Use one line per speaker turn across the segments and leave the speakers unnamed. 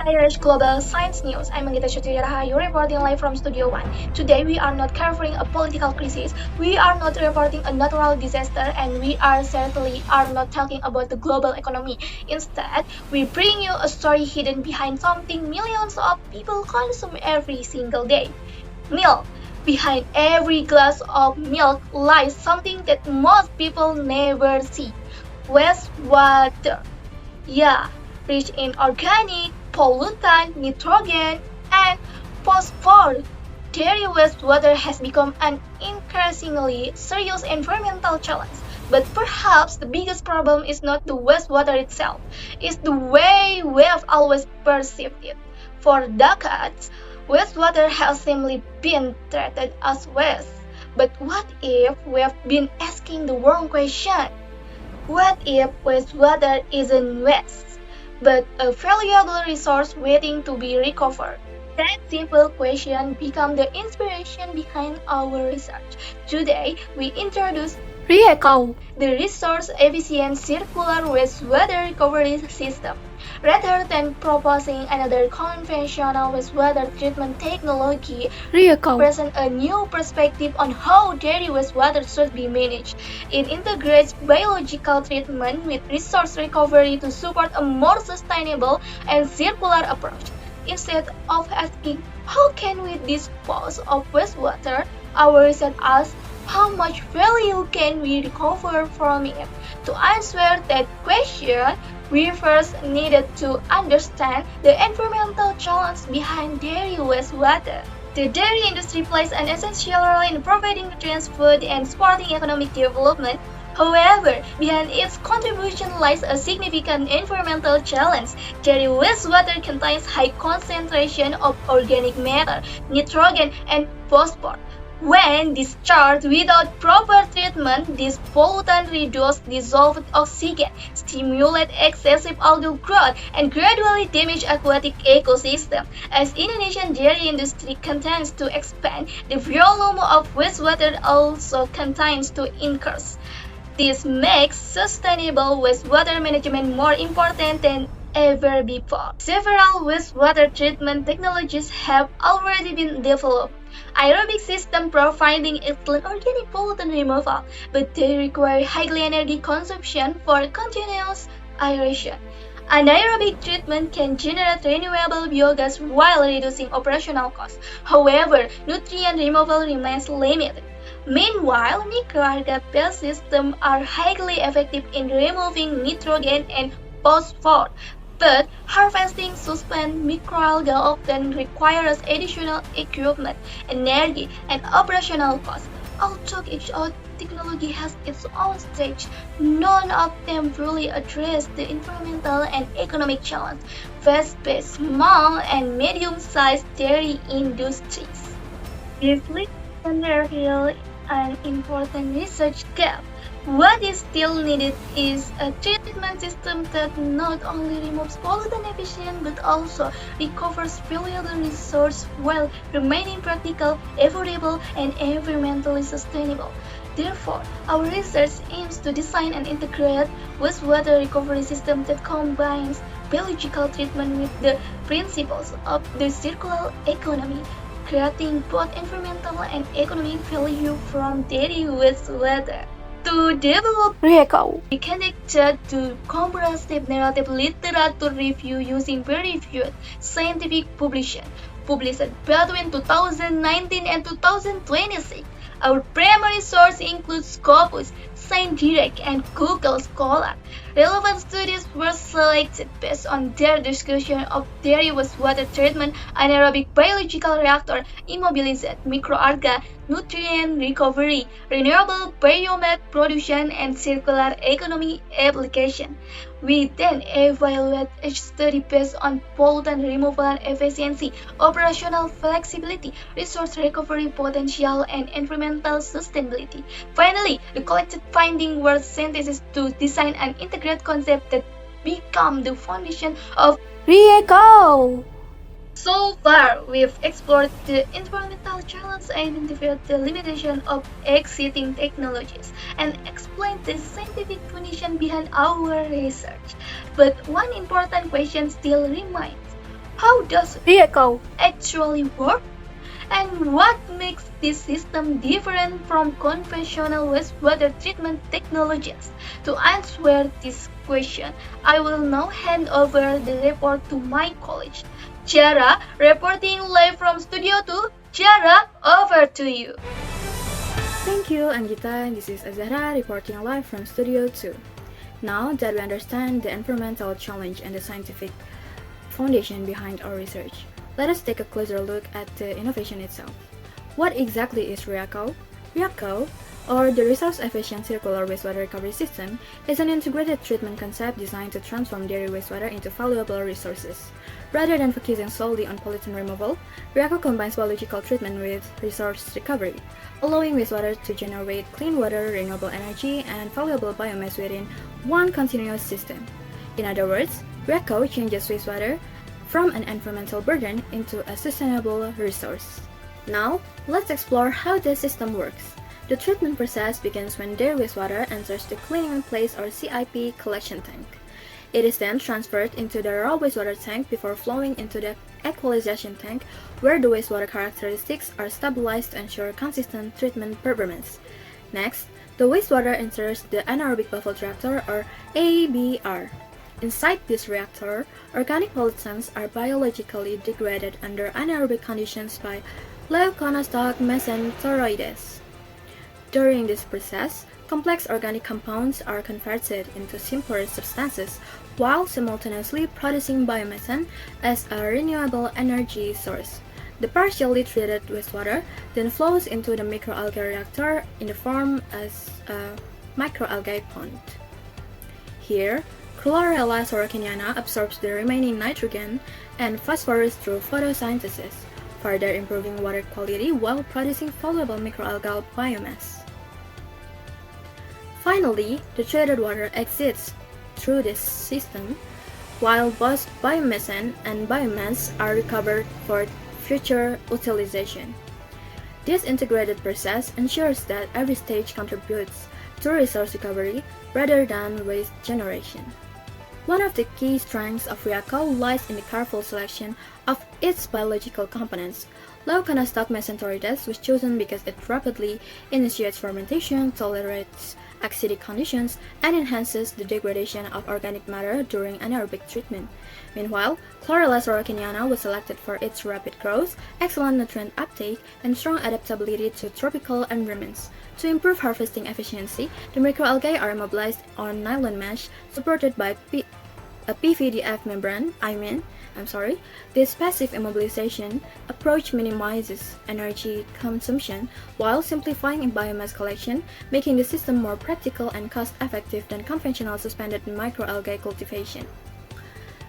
Irish Global Science News. I'm Anggita Shutiraraha, you're reporting live from Studio One. Today we are not covering a political crisis, we are not reporting a natural disaster, and we are certainly are not talking about the global economy. Instead, we bring you a story hidden behind something millions of people consume every single day. Milk. Behind every glass of milk lies something that most people never see. Wastewater. Yeah, rich in organic, pollutant, nitrogen, and phosphorus. Dairy wastewater has become an increasingly serious environmental challenge. But perhaps the biggest problem is not the wastewater itself, it's the way we have always perceived it. For decades, wastewater has simply been treated as waste. But what if we have been asking the wrong question? What if wastewater isn't waste, but a valuable resource waiting to be recovered? That simple question became the inspiration behind our research. Today, we introduce REACCOW, the Resource Efficient Circular Wastewater Recovery System. Rather than proposing another conventional wastewater treatment technology, REACCOW presents a new perspective on how dairy wastewater should be managed. It integrates biological treatment with resource recovery to support a more sustainable and circular approach. Instead of asking, how can we dispose of wastewater, our research asks, how much value can we recover from it? To answer that question, we first needed to understand the environmental challenge behind dairy wastewater. The dairy industry plays an essential role in providing nutrients, food, and supporting economic development. However, behind its contribution lies a significant environmental challenge. Dairy wastewater contains high concentration of organic matter, nitrogen, and phosphorus. When discharged without proper treatment, these pollutants reduce dissolved oxygen, stimulate excessive algal growth, and gradually damage aquatic ecosystem. As Indonesian dairy industry continues to expand, the volume of wastewater also continues to increase. This makes sustainable wastewater management more important than ever before. Several wastewater treatment technologies have already been developed. Aerobic system providing excellent organic pollutant removal, but they require highly energy consumption for continuous aeration. Anaerobic treatment can generate renewable biogas while reducing operational costs. However, nutrient removal remains limited. Meanwhile, microalgae-based systems are highly effective in removing nitrogen and phosphorus. But harvesting suspended microalgae often requires additional equipment, energy, and operational costs. Although each technology has its own stage, none of them fully address the environmental and economic challenge faced by small and medium-sized dairy industries. This leads to reveal an important research gap. What is still needed is a treatment system that not only removes pollutant efficient but also recovers valuable resources while remaining practical, affordable, and environmentally sustainable. Therefore, our research aims to design and integrate wastewater recovery system that combines biological treatment with the principles of the circular economy, creating both environmental and economic value from dairy wastewater. To develop REACCOW, we conducted two comprehensive narrative literature review using peer-reviewed scientific publications published between 2019 and 2026. Our primary source includes Scopus, ScienceDirect, and Google Scholar. Relevant studies were selected based on their discussion of dairy wastewater treatment, anaerobic biological reactor, immobilized microalgae, nutrient recovery, renewable biomass production, and circular economy application. We then evaluate each study based on pollutant removal efficiency, operational flexibility, resource recovery potential, and environmental sustainability. Finally, the collected findings were synthesized to design an integrated concept that become the foundation of REACCOW. So far, we've explored the environmental challenges, identified the limitation of existing technologies, and explained the scientific foundation behind our research. But one important question still remains. How does REACCOW actually work? And what makes this system different from conventional wastewater treatment technologies? To answer this question, I will now hand over the report to my colleague, Jara, reporting live from Studio 2. Jara, over to you.
Thank you, Anggita. This is Azahra reporting live from Studio 2. Now that we understand the environmental challenge and the scientific foundation behind our research, let us take a closer look at the innovation itself. What exactly is REACCOW? REACCOW, or the Resource Efficient Circular Wastewater Recovery System, is an integrated treatment concept designed to transform dairy wastewater into valuable resources. Rather than focusing solely on pollutant removal, REACCOW combines biological treatment with resource recovery, allowing wastewater to generate clean water, renewable energy, and valuable biomass within one continuous system. In other words, REACCOW changes wastewater from an environmental burden into a sustainable resource. Now, let's explore how the system works. The treatment process begins when dairy wastewater enters the cleaning in place or CIP collection tank. It is then transferred into the raw wastewater tank before flowing into the equalization tank, where the wastewater characteristics are stabilized to ensure consistent treatment performance. Next, the wastewater enters the anaerobic buffer reactor or ABR. Inside this reactor, organic pollutants are biologically degraded under anaerobic conditions by leuconostoc mesenteroides. During this process, complex organic compounds are converted into simpler substances while simultaneously producing biomethane as a renewable energy source. The partially treated wastewater then flows into the microalgae reactor in the form as a microalgae pond. Here, Chlorella sorokiniana absorbs the remaining nitrogen and phosphorus through photosynthesis, further improving water quality while producing valuable microalgal biomass. Finally, the treated water exits through this system, while both biomethane and biomass are recovered for future utilization. This integrated process ensures that every stage contributes to resource recovery rather than waste generation. One of the key strengths of REACCOW lies in the careful selection of its biological components. Leuconostoc mesenteroides was chosen because it rapidly initiates fermentation, tolerates acidic conditions, and enhances the degradation of organic matter during anaerobic treatment. Meanwhile, Chlorella sorokiniana was selected for its rapid growth, excellent nutrient uptake, and strong adaptability to tropical environments. To improve harvesting efficiency, the microalgae are immobilized on nylon mesh supported by a PVDF membrane. This passive immobilization approach minimizes energy consumption while simplifying biomass collection, making the system more practical and cost-effective than conventional suspended microalgae cultivation.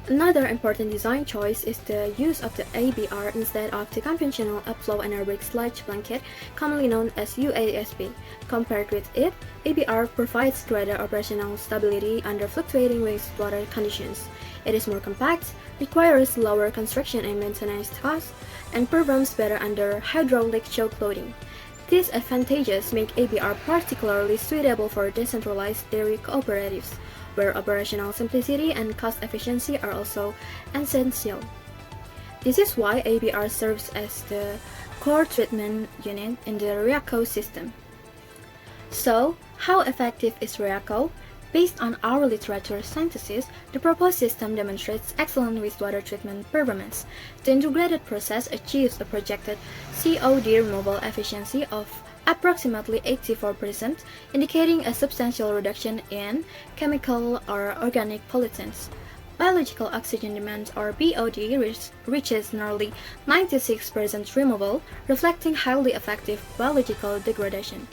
Another important design choice is the use of the ABR instead of the conventional upflow anaerobic sludge blanket, commonly known as UASB. Compared with it, ABR provides greater operational stability under fluctuating wastewater conditions. It is more compact, requires lower construction and maintenance costs, and performs better under hydraulic choke loading. These advantages make ABR particularly suitable for decentralized dairy cooperatives, where operational simplicity and cost efficiency are also essential. This is why ABR serves as the core treatment unit in the REACCOW system. So, how effective is REACCOW? Based on our literature synthesis, the proposed system demonstrates excellent wastewater treatment performance. The integrated process achieves a projected COD removal efficiency of approximately 84%, indicating a substantial reduction in chemical or organic pollutants. Biological oxygen demand or BOD reaches nearly 96% removal, reflecting highly effective biological degradation.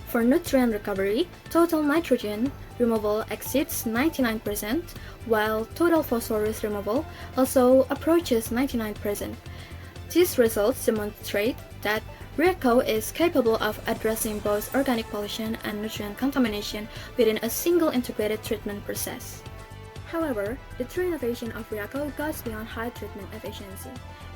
For nutrient recovery, total nitrogen removal exceeds 99%, while total phosphorus removal also approaches 99%. These results demonstrate that REACCOW is capable of addressing both organic pollution and nutrient contamination within a single integrated treatment process. However, the true innovation of REACCOW goes beyond high treatment efficiency.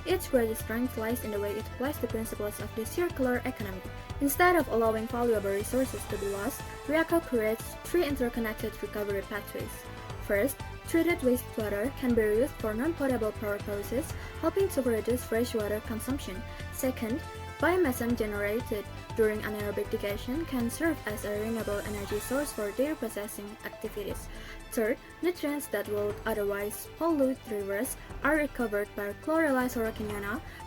Its greatest strength lies in the way it applies the principles of the circular economy. Instead of allowing valuable resources to be lost, REACCOW creates three interconnected recovery pathways. First, Treated wastewater can be reused for non-potable purposes, helping to reduce freshwater consumption. Second, biomethane generated during anaerobic digestion can serve as a renewable energy source for dairy processing activities. Third, nutrients that would otherwise pollute rivers are recovered by chlorella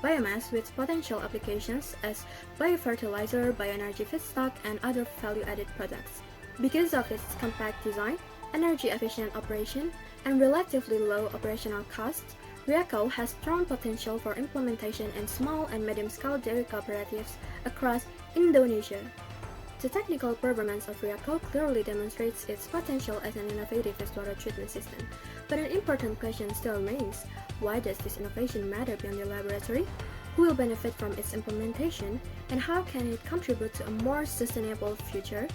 biomass with potential applications as biofertilizer, bioenergy feedstock, and other value-added products. Because of its compact design, energy-efficient operation, and relatively low operational costs, REACCOW has strong potential for implementation in small and medium-scale dairy cooperatives across Indonesia. The technical performance of REACCOW clearly demonstrates its potential as an innovative wastewater treatment system. But an important question still remains: why does this innovation matter beyond the laboratory? Who will benefit from its implementation? And how can it contribute to a more sustainable future?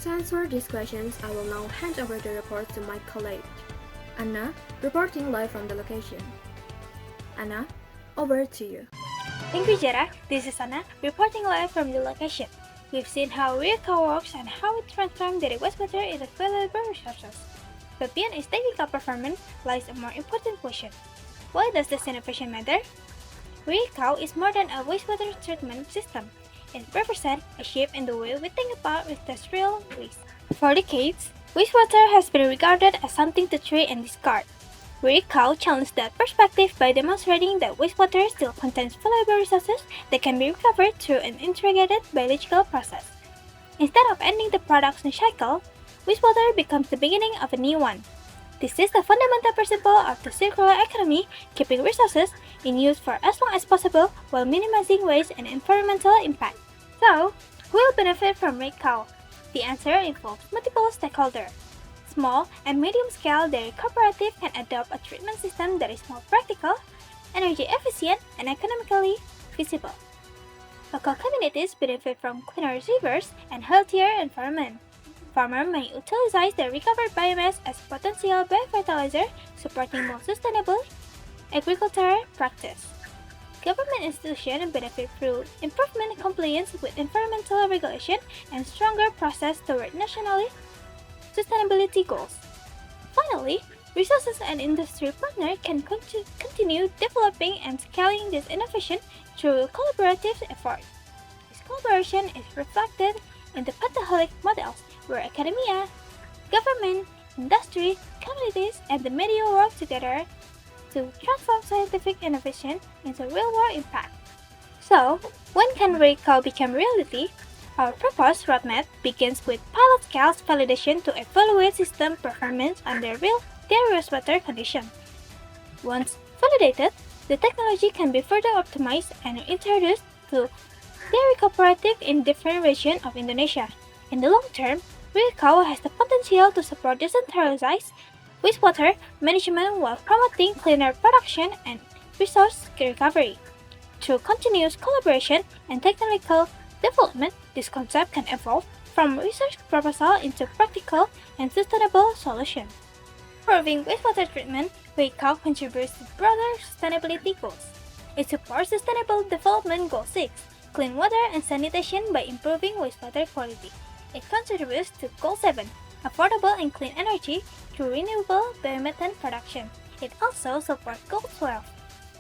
To answer these questions, I will now hand over the report to my colleague, Anna, reporting live from the location. Anna, over to you.
Thank you, Jara. This is Anna, reporting live from the location. We've seen how REACCOW works and how it transforms dairy wastewater into valuable resources. But beyond its technical performance lies a more important question. Why does this innovation matter? REACCOW is more than a wastewater treatment system. It represents a shift in the way we think about industrial waste. For decades, wastewater has been regarded as something to treat and discard. REACCOW challenged that perspective by demonstrating that wastewater still contains valuable resources that can be recovered through an integrated biological process. Instead of ending the production cycle, wastewater becomes the beginning of a new one. This is the fundamental principle of the circular economy, keeping resources in use for as long as possible while minimizing waste and environmental impact. So, who will benefit from REACCOW? The answer involves multiple stakeholders. Small and medium-scale dairy cooperatives can adopt a treatment system that is more practical, energy efficient, and economically feasible. Local communities benefit from cleaner rivers and healthier environment. Farmers may utilize the recovered biomass as potential biofertilizer, supporting more sustainable agricultural practice. Government institutions benefit through improvement in compliance with environmental regulation and stronger process toward national sustainability goals. Finally, resources and industry partners can continue developing and scaling this innovation through collaborative efforts. This collaboration is reflected in the Pentaholic models, where academia, government, industry, communities, and the media work together to transform scientific innovation into real-world impact. So, when can REACCOW become reality? Our proposed roadmap begins with pilot-scale validation to evaluate system performance under real dairy wastewater conditions. Once validated, the technology can be further optimized and introduced to dairy cooperatives in different regions of Indonesia. In the long term, REACCOW has the potential to support decentralized wastewater management while promoting cleaner production and resource recovery. Through continuous collaboration and technical development, this concept can evolve from research proposal into practical and sustainable solution. Improving wastewater treatment, REACCOW contributes to broader sustainability goals. It supports Sustainable Development Goal 6, clean water and sanitation by improving wastewater quality. It contributes to Goal 7, affordable and clean energy through renewable biomethane production. It also supports Goal 12,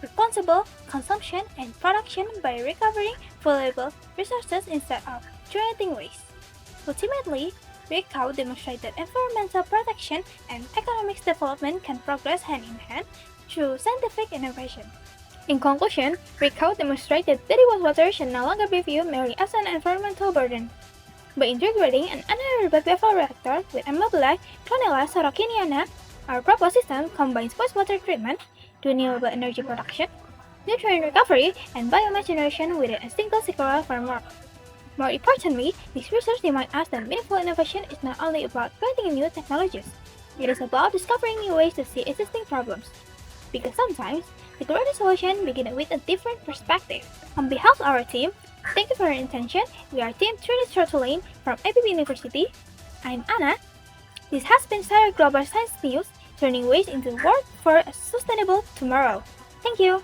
responsible consumption and production by recovering valuable resources instead of generating waste. Ultimately, REACCOW demonstrates that environmental protection and economic development can progress hand in hand through scientific innovation. In conclusion, REACCOW demonstrated that wastewater should no longer be viewed merely as an environmental burden. By integrating an anaerobic bioreactor with immobilized Clonella sorokiniana, our proposed system combines wastewater treatment, renewable energy production, nutrient recovery, and biomass generation within a single circular framework. More importantly, this research reminds us that meaningful innovation is not only about creating new technologies, it is about discovering new ways to see existing problems. Because sometimes, the greatest solution begins with a different perspective. On behalf of our team, thank you for your attention. We are Team 3 Lane from ABB University. I'm Anna. This has been Global Science News, turning waste into work for a sustainable tomorrow. Thank you.